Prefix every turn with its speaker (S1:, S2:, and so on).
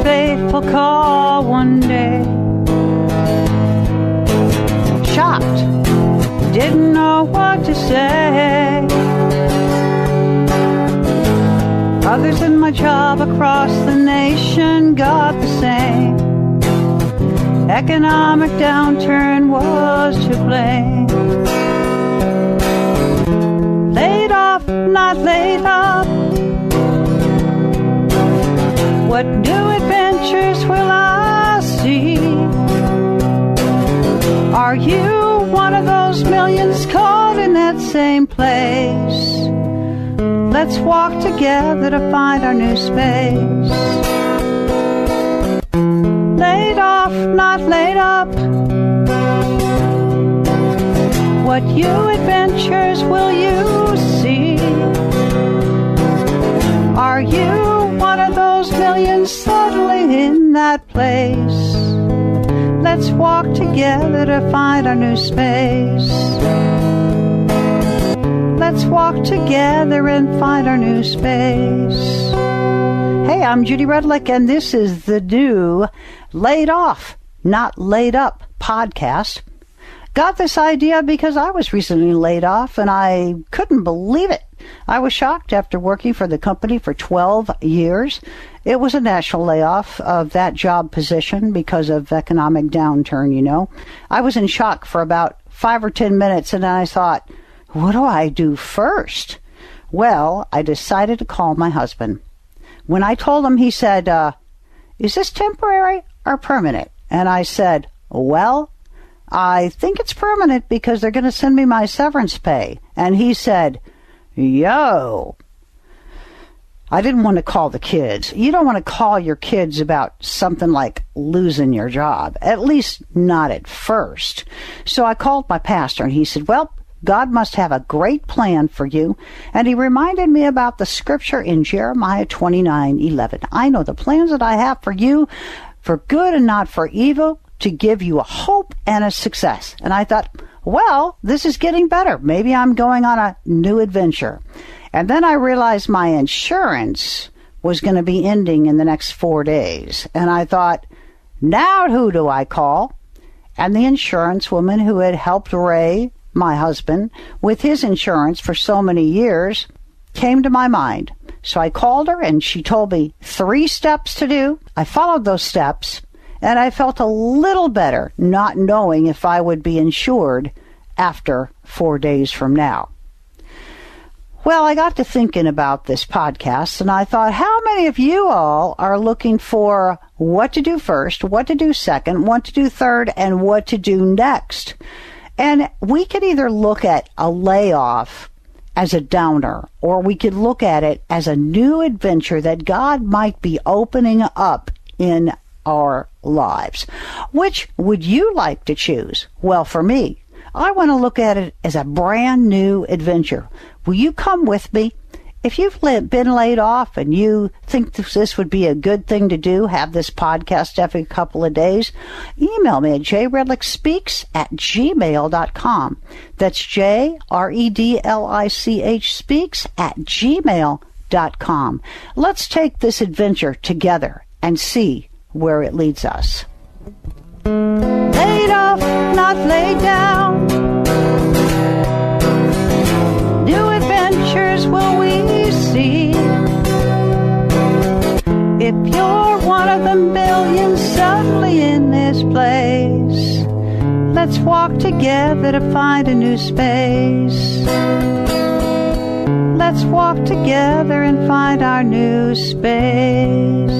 S1: fateful call one day. Shocked, didn't know what to say. Others in my job across the nation got the same. Economic downturn was to blame. Laid off, not laid up. What new adventures will I see? Are you one of those millions caught in that same place? Let's walk together to find our new space. Laid off, not laid up. What new adventures will you see? Are you one of those millions suddenly in that place? Let's walk together to find our new space. Let's walk together and find our new space. Hey, I'm Judy Redlich, and this is the new Laid Off, Not Laid Up podcast. Got this idea because I was recently laid off, and I couldn't believe it. I was shocked after working for the company for 12 years. It was a national layoff of that job position because of economic downturn, you know. I was in shock for about 5 or 10 minutes, and I thought, what do I do first? Well, I decided to call my husband. When I told him, he said, is this temporary or permanent? And I said, well, I think it's permanent because they're going to send me my severance pay. And he said, yo. I didn't want to call the kids. You don't want to call your kids about something like losing your job, at least not at first. So I called my pastor, and he said, well, God must have a great plan for you. And he reminded me about the scripture in Jeremiah 29:11. I know the plans that I have for you, for good and not for evil, to give you a hope and a success. And I thought, well, this is getting better. Maybe I'm going on a new adventure. And then I realized my insurance was going to be ending in the next 4 days. And I thought, now who do I call? And the insurance woman who had helped Ray, my husband, with his insurance for so many years came to my mind. So I called her, and she told me 3 steps to do. I followed those steps, and I felt a little better not knowing if I would be insured after 4 days from now. Well, I got to thinking about this podcast, and I thought, how many of you all are looking for what to do first, what to do second, what to do third, and what to do next? And we could either look at a layoff as a downer, or we could look at it as a new adventure that God might be opening up in our lives. Which would you like to choose? Well, for me, I want to look at it as a brand new adventure. Will you come with me? If you've been laid off and you think this would be a good thing to do, have this podcast every couple of days, email me at jredlichspeaks@gmail.com. That's JREDLICH speaks@gmail.com. Let's take this adventure together and see where it leads us. Laid off, not laid down. New adventures will we see. If you're one of the millions suddenly in this place, let's walk together to find a new space. Let's walk together and find our new space.